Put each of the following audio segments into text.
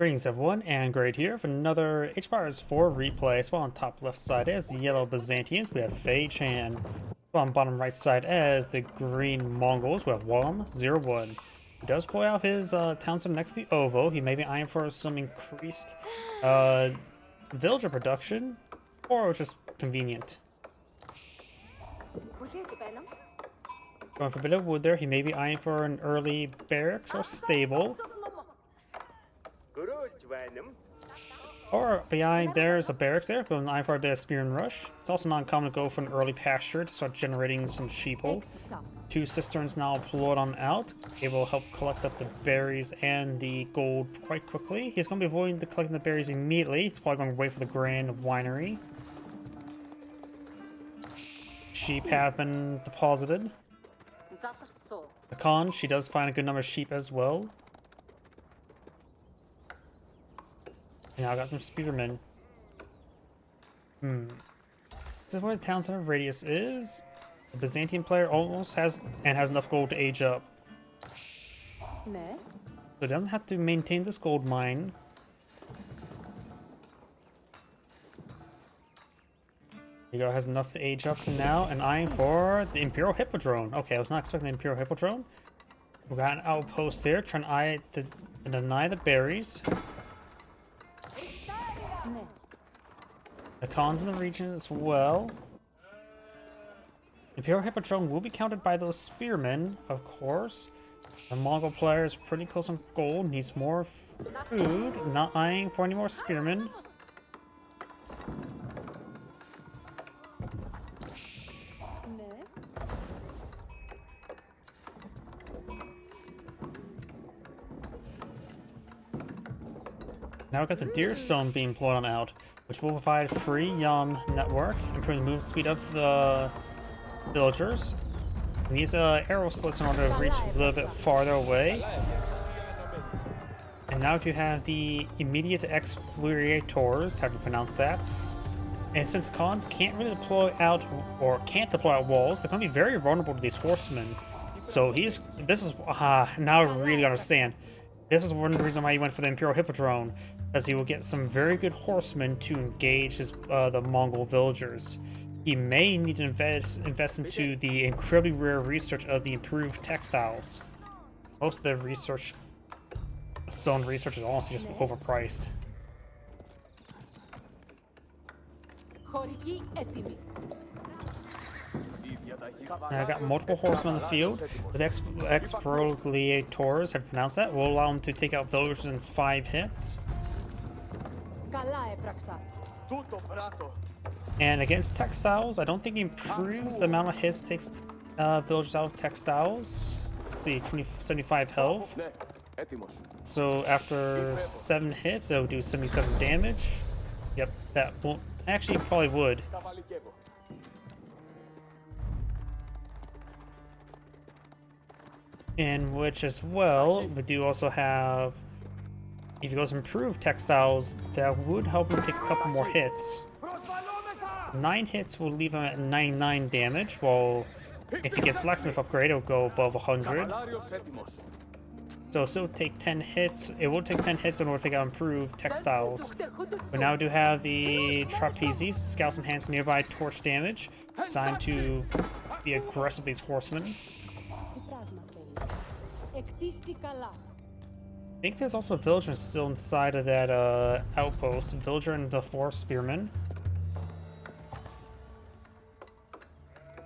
Greetings everyone, and Great here for another H-Bars 4 replay. So on top left side as the yellow Byzantines, we have faye-chan. On bottom right side as the green Mongols, we have Wam01. He does pull out his townsend next to the Ovo. He may be eyeing for some increased villager production, or it was just convenient. Going for a bit of wood there, he may be eyeing for an early barracks or stable. Or behind there's a barracks there, going eye for a bit of spear and rush. It's also not uncommon to go for an early pasture to start generating some sheeple. 2 cisterns now pulled on out. It will help collect up the berries and the gold quite quickly. He's going to be avoiding collecting the berries immediately. He's probably going to wait for the grand winery. Sheep have been deposited. The Khan, she does find a good number of sheep as well. And now I got some spearmen. This is where the town center radius is. The Byzantine player almost has enough gold to age up. So it doesn't have to maintain this gold mine. Here you go, has enough to age up now, and eyeing for the Imperial Hippodrome. Okay, I was not expecting the Imperial Hippodrome. We got an outpost there, trying to deny the berries. The Khans in the region as well. Imperial Hippodrome will be counted by those spearmen, of course. The Mongol player is pretty close on gold, needs more food, not eyeing for any more spearmen. Now we've got the Deerstone being pulled on out, which will provide free Yum network, improve the movement speed of the villagers. It needs arrow slits in order to reach a little bit farther away. And now if you have the immediate explorators, how do you pronounce that? And since the Khans can't really deploy out, or can't deploy out walls, they're going to be very vulnerable to these horsemen. So now I really understand. This is one reason why he went for the Imperial Hippodrome, as he will get some very good horsemen to engage the Mongol villagers. He may need to invest into the incredibly rare research of the improved textiles. Most of the research, zone research, is honestly just overpriced. Now I got multiple horsemen in the field. The explorators have pronounced that will allow them to take out villagers in 5 hits. And against textiles, I don't think he improves the amount of hits it takes villagers out of textiles. Let's see, 75 health. So after 7 hits, it will do 77 damage. Yep, that won't. Actually, probably would. In which as well, we do also have, if he goes improved textiles, that would help him take a couple more hits. 9 hits will leave him at 99 damage, while if he gets blacksmith upgrade, it'll go above 100. So it'll take 10 hits. It will take 10 hits in order to take out improved textiles. We now do have the trapezes, scouts enhance nearby torch damage, designed to be aggressive these horsemen. I think there's also a villager still inside of that outpost. Villager and the 4 spearmen.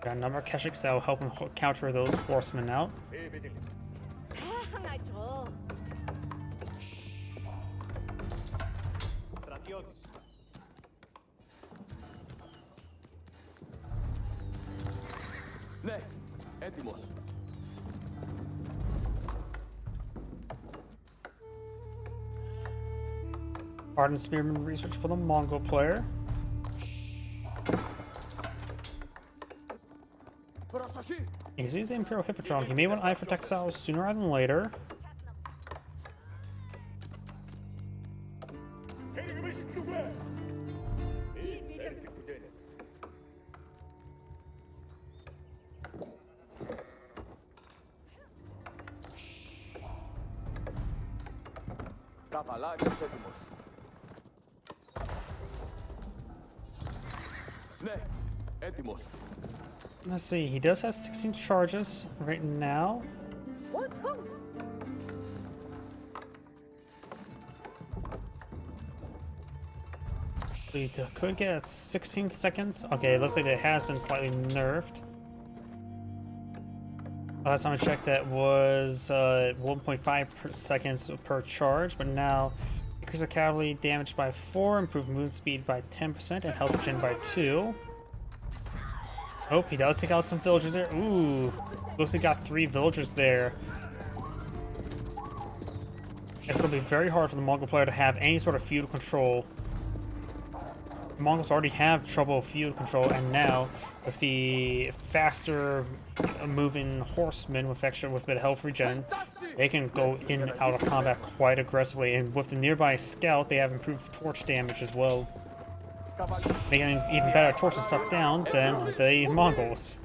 Got a number of Keshiks that will help him counter those horsemen out. Ardent Spearman research for the Mongol player. He sees the Imperial Hippodrome. He may want to eye for textiles sooner rather than later. Καβαλάριος έτοιμος. Ναι, έτοιμος. Let's see, he does have 16 charges right now. We could get 16 seconds. Okay, it looks like it has been slightly nerfed. Last time I checked, that was 1.5 seconds per charge, but now increase the cavalry damage by 4, improve movement speed by 10%, and health regen by 2. Oh, he does take out some villagers there. Ooh, looks like he got 3 villagers there. It's going to be very hard for the Mongol player to have any sort of feudal control. The Mongols already have trouble with feudal control, and now with the faster moving horsemen with a bit of health regen, they can go in and out of combat quite aggressively. And with the nearby scout, they have improved torch damage as well, making it even better at torching stuff down than the Mongols.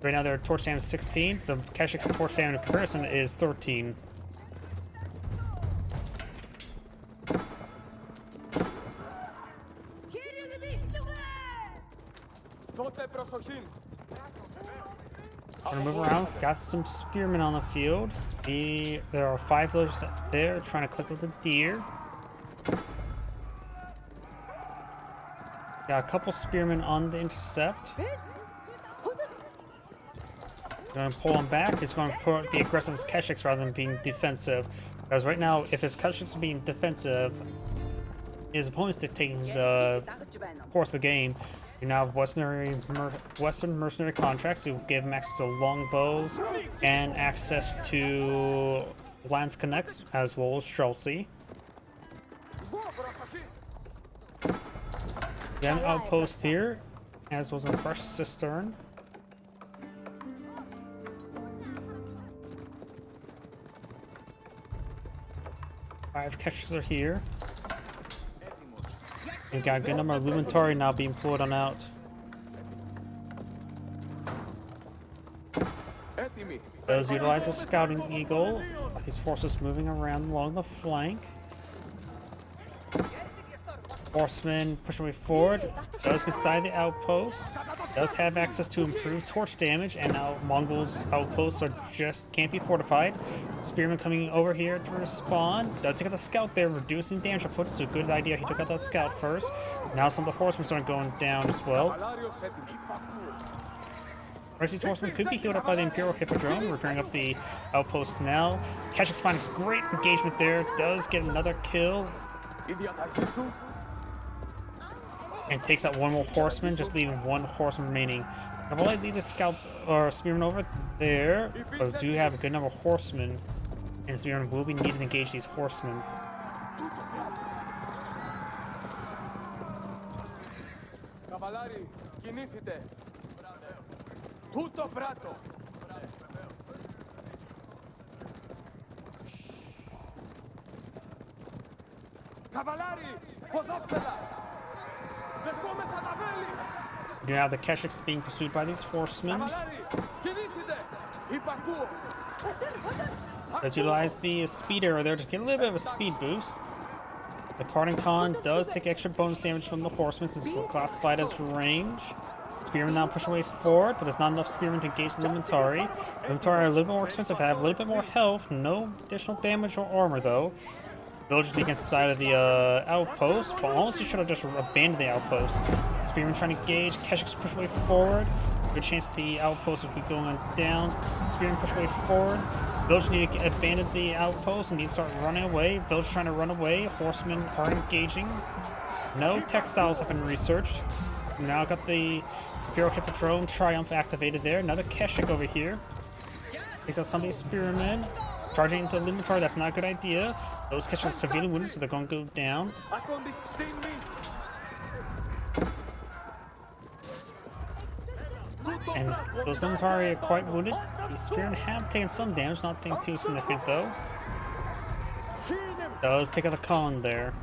Right now their torch damage is 16, the Keshik's torch damage in comparison is 13. Gonna move around. Got some spearmen on the field. There are 5 villagers there trying to click with the deer. Got a couple spearmen on the intercept. Gonna pull him back. He's going to be aggressive as Keshiks rather than being defensive. Because right now, if his Keshiks are being defensive, his opponent's dictating the course of the game. You now have Western mercenary contracts who give him access to longbows and access to lance connects as well as Chelsea. Then an outpost here, as was a fresh cistern. Five catches are here. And got a good number of Lumentari now being pulled on out. Does utilize a scouting eagle. These forces moving around along the flank. Horsemen push away forward. Does get inside the outpost. Does have access to improved torch damage, and now Mongols' outposts are can't be fortified. Spearman coming over here to respawn. Does take out the scout there, reducing damage output. So good idea. He took out that scout first. Now some of the horsemen start going down as well. These horsemen could be healed up by the Imperial Hippodrome, repairing up the outpost now. Keshik's finding great engagement there. Does get another kill. And takes out one more horseman, just leaving one horseman remaining. I've only leave the scouts or spearmen over there, but we do have a good number of horsemen, and spearmen will be needed to engage these horsemen. Now the Keshiks being pursued by these horsemen. Let's utilize the speed arrow there to get a little bit of a speed boost. The Carding Khan does take extra bonus damage from the horsemen since it's classified as range. Spearmen now push away forward, but there's not enough spearmen to engage the Lumentari. Lumentari are a little bit more expensive, have a little bit more health, no additional damage or armor though. Villagers against the side of the outpost, but honestly should have just abandoned the outpost. Spearmen trying to engage, Keshiks push away forward. Good chance that the outpost will be going down. Spearmen push away forward. Villagers need to abandon the outpost and need to start running away. Villagers trying to run away. Horsemen are engaging. No textiles have been researched. Now got the Imperial Hippodrome Triumph activated there. Another Keshik over here. Takes out some of these spearmen. Charging into the Lumentari, that's not a good idea. Those Keshiks are severely wounded, so they're going to go down. And those Lumentari are quite wounded. The spearmen have taken some damage, nothing too significant though. Does take out the Khan there.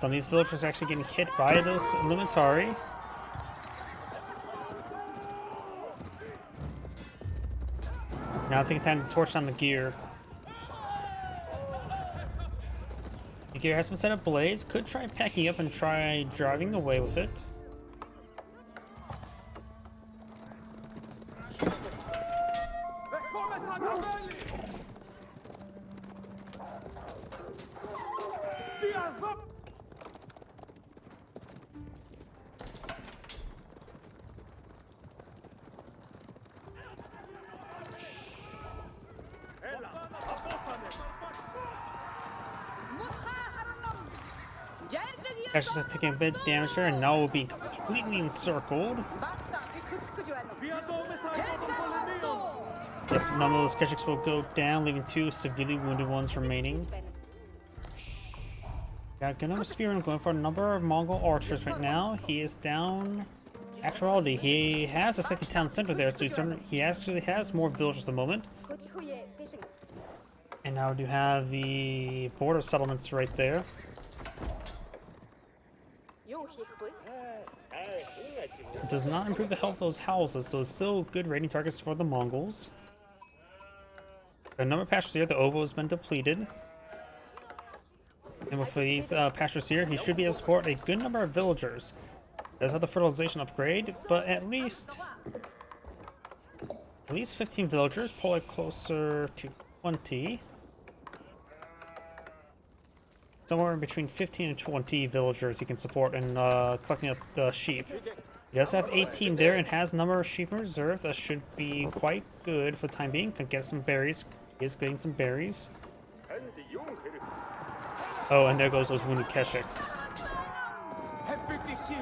Some of these villagers are actually getting hit by those Lumentari. Now I think it's time to torch down the gear. The gear has been set ablaze. Could try packing up and try driving away with it. Ashes have taken a bit of damage there, and now we'll be completely encircled. Yep, none of those Keshiks will go down, leaving 2 severely wounded ones remaining. Got a good number of spearmen going for a number of Mongol archers right now. He is down. Actuality, he has a second town center there, so he actually has more villagers at the moment. And now we do have the border settlements right there. It does not improve the health of those houses, so it's still good raiding targets for the Mongols. The number of pastures here, the oval has been depleted. And with these pastures here, he should be able to support a good number of villagers. Does have the fertilization upgrade, but at least 15 villagers, pull it closer to 20. Somewhere in between 15 and 20 villagers he can support in collecting up the sheep. He does have 18 there and has a number of sheep in reserve. That should be quite good for the time being. Can get some berries. He is getting some berries. Oh, and there goes those wounded Keshiks.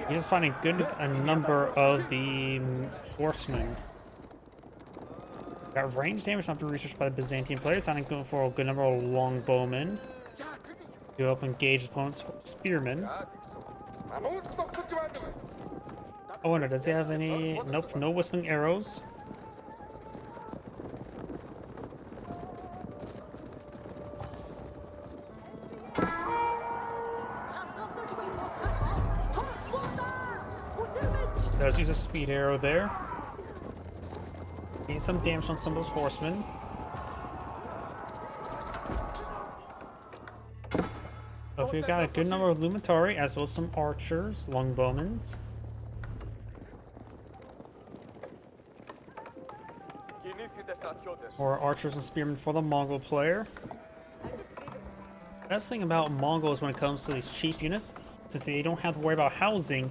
He's finding a number of the horsemen. Got range damage not been researched by the Byzantine players. I'm going for a good number of longbowmen to help engage opponents' spearmen. I wonder, does he have any? Nope, no whistling arrows. Does use a speed arrow there. Need some damage on some of those horsemen. So we've got a good number of Lumentari as well as some archers, longbowmen. Or archers and spearmen for the Mongol player. Best thing about Mongols when it comes to these cheap units, since they don't have to worry about housing,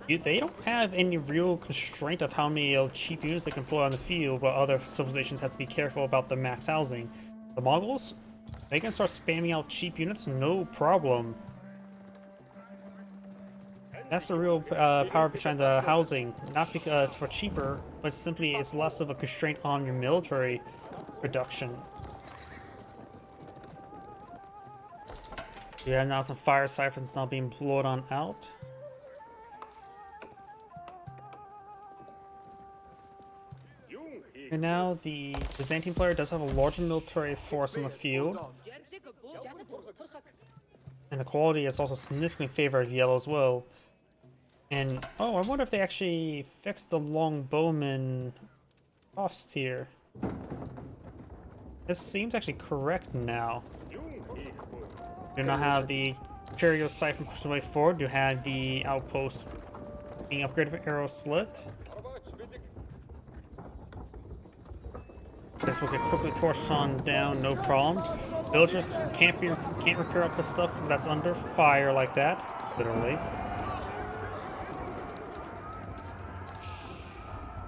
they don't have any real constraint of how many cheap units they can deploy on the field, while other civilizations have to be careful about the max housing. The Mongols, they can start spamming out cheap units, no problem. That's the real power behind the housing, not because it's for cheaper, but simply it's less of a constraint on your military production. Yeah, now some fire siphons now being blown on out. And now the Byzantine player does have a larger military force in the field. And the quality is also significantly in favor of yellow as well. And, oh, I wonder if they actually fixed the longbowman cost here. This seems actually correct now. Do not have the chariot siphon pushed away forward. Do have the outpost being upgraded for arrow slit. This will get quickly torched on down, no problem. Villagers can't repair up the stuff that's under fire like that, literally.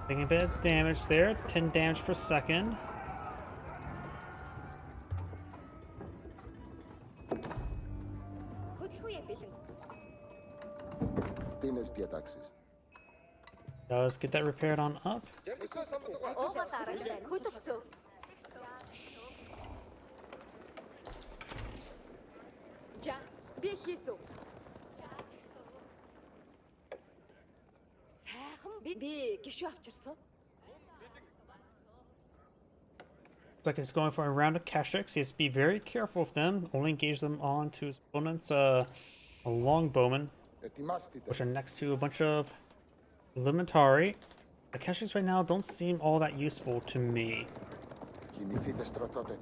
Taking a bit of damage there, 10 damage per second. Let's get that repaired on up. Looks like he's going for a round of Keshiks. He has to be very careful with them. Only engage them onto his opponent's a longbowman, Ετοιμάστητε. which are next to a bunch of elementary. The caches right now don't seem all that useful to me. Κινηθείτε στρατότε.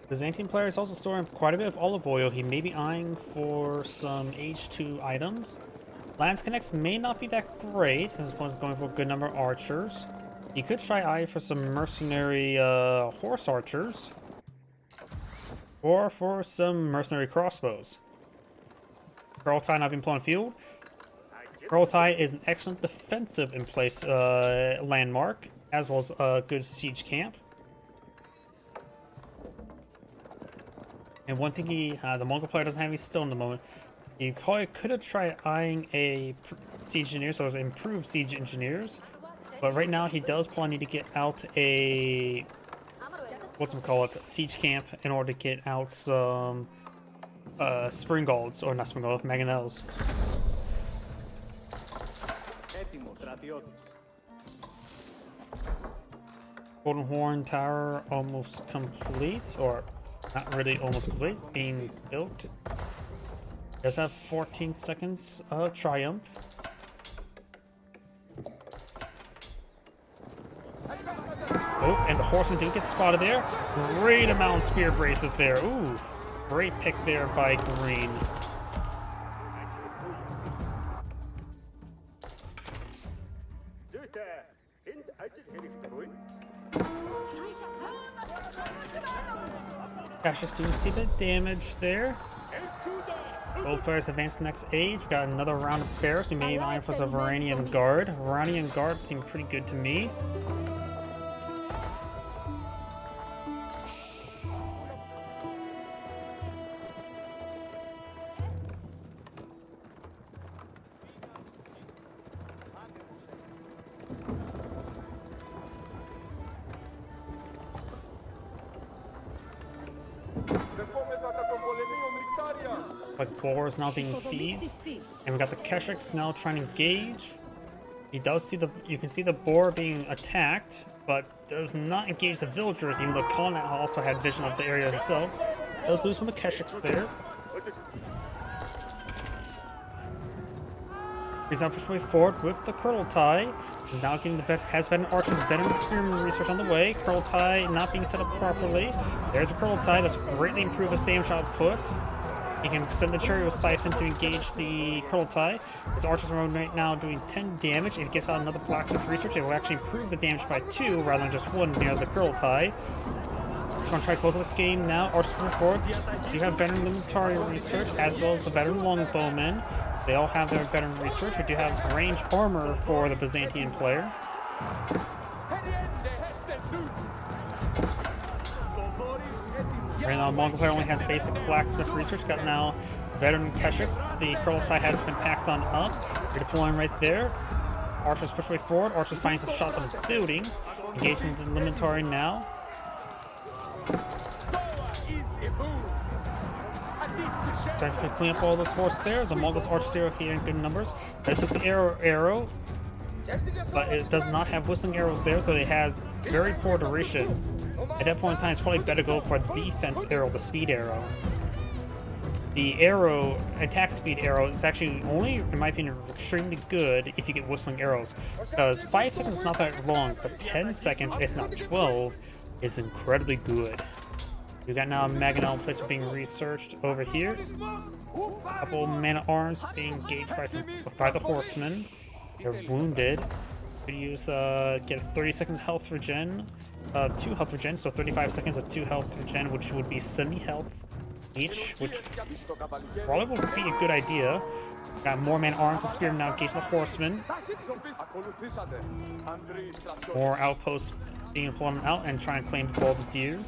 Byzantine player is also storing quite a bit of olive oil. He may be eyeing for some H2 items. Lance connects may not be that great. His opponent's going for a good number of archers. He could try eye for some mercenary horse archers. Or for some mercenary crossbows. Kurultai not being put on field. Kurultai is an excellent defensive in place landmark, as well as a good siege camp. And one thing the Mongol player doesn't have any stone at the moment. He probably could have tried eyeing a siege engineer, so improved siege engineers. But right now he does probably need to get out a siege camp in order to get out some Springolds, or not Springolds, Mangonels. Golden Horn Tower almost complete, or not really almost complete, being built. Does have 14 seconds of triumph. Oh, and the horseman didn't get spotted there. Great amount of spear braces there. Ooh, great pick there by Green. Gosh, you see the damage there. Both players advance to the next age. We've got another round of bears. We may be eyeing for the Varanian Guard. Varanian Guard seem pretty good to me. But Boar is now being seized, and we got the Keshiks now trying to engage. He does see you can see the Boar being attacked, but does not engage the villagers, even though Colin also had vision of the area himself. Does lose one of the Keshiks there. He's now pushing way forward with the Kurultai. Now getting the has veteran archers, veteran spearman research on the way. Kurultai not being set up properly. There's a Kurultai that's greatly improved his damage output. He can send the Chariot Siphon to engage the Kurultai. His archers are right now doing 10 damage. If he gets out another blacksmith research, it will actually improve the damage by 2 rather than just 1 near the Kurultai. He's going to try to close out the game now. Archers moving forward. You have veteran military research as well as the veteran longbowmen. They all have their veteran research. We do have range armor for the Byzantine player. Right now, Mongol player only has basic blacksmith research. Got now veteran Keshiks. The Kurultai has been packed on up. Redeploying right there. Archers push way forward. Archers finding some shots on the buildings. Engaging the Limitari now. Trying to clean up all those forces there. The Mongols archers here in good numbers. This is the arrow. But it does not have whistling arrows there, so it has very poor duration. At that point in time, it's probably better to go for the defense arrow, the speed arrow. The arrow, attack speed arrow, is actually only, in my opinion, extremely good if you get whistling arrows. Because 5 seconds is not that long, but 10 seconds, if not 12, is incredibly good. We got now a Mangonel place being researched over here. A couple man-at-arms being engaged by the horsemen. They're wounded. Could use get 30 seconds of health regen, 2 health regen, so 35 seconds of 2 health regen, which would be 70 health each, which probably would be a good idea. Got more man-arms and spear now engaging the horsemen. More outposts being pulled out and trying to claim the ball of deer.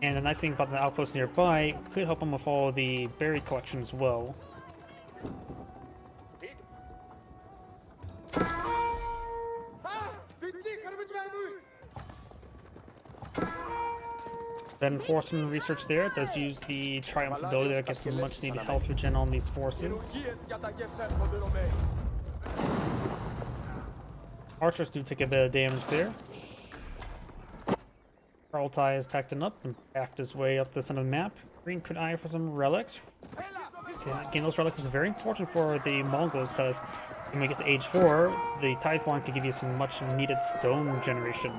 And the nice thing about the outpost nearby could help them with all the berry collection as well. Then horseman research there does use the triumph ability there, gets some much needed health regen on these forces. Archers do take a bit of damage there. Kurultai is packed up and backed his way up the center of the map. Green could eye for some relics. Again, those relics is very important for the Mongols because when we get to age 4, the Tithe Wand could give you some much needed stone generation.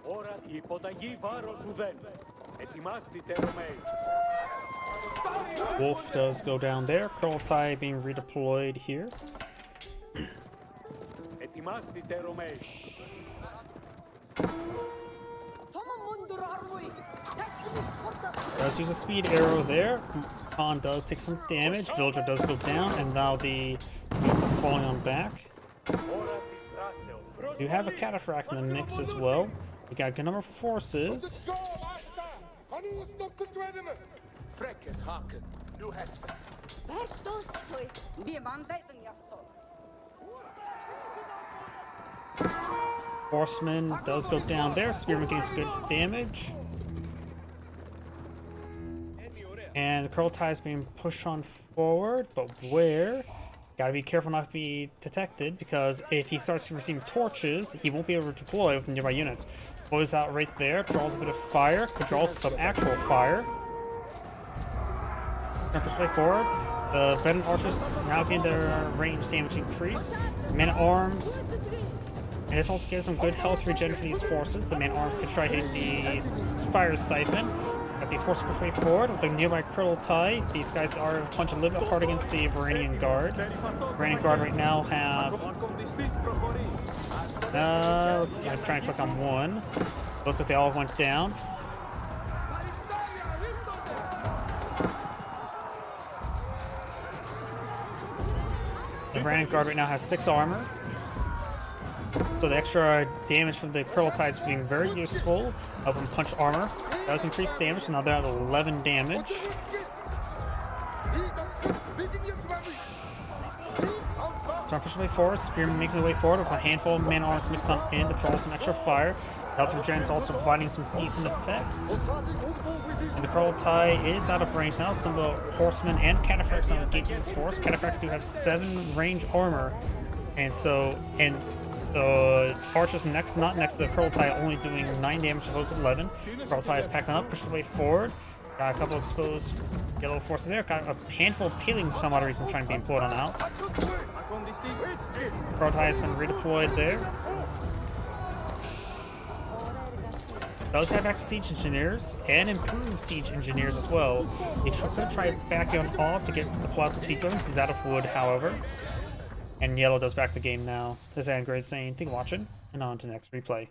Ώρα η υποταγή βάρος ουδέν. Ετοιμάστητε Ρωμαίοι. Wolf does go down there. Kurultai being redeployed here. Ετοιμάστητε Ρωμαίοι. Does use a speed arrow there. Khan does take some damage. Villager does go down, and now the units are falling on back. Ώρα της δράσεως. You have a cataphract in the mix as well. You got a good number of forces. Frekkes haken. Du hestes. Horseman does go down there. Spearman gains good damage. And Kurultai is being pushed on forward, but where? Gotta be careful not to be detected, because if he starts receiving torches, he won't be able to deploy with nearby units. Blows out right there, draws a bit of fire, could draw some actual fire. Push way forward. The veteran archers now getting their range damage increased. Men at arms. And this also gives some good health regen for these forces. The man at arms could try hitting the fire siphon. Got these forces push way forward with the nearby Kurultai. These guys are punch a little bit hard against the Varanian Guard. Varanian Guard right now have let's see, I'm trying to click on one. Looks like they all went down. The Varanian Guard right now has 6 armor. So the extra damage from the Kurultai is being very useful. Help them punch armor. Does increase damage, so now they're at 11 damage. Trying to push the way forward. Spearman making the way forward with a handful of man-arms mixed on in to draw some extra fire. Health regen is also providing some decent effects. And the Kurultai is out of range now. Some of the horsemen and cataphracts are engaging this force. Cataphracts do have 7 range armor. And so, the archers not next to the Kurultai, only doing 9 damage to those 11. Kurultai is packing up, pushes the way forward. Got a couple exposed yellow forces there. Got a handful of peeling for some odd reason trying to be employed on out. Kurultai has been redeployed there. Does have access to siege engineers and improved siege engineers as well. He could try backing off to get the plots of siege buildings. He's out of wood, however. And yellow does back the game now. This is Great saying, thank you for watching, and on to the next replay.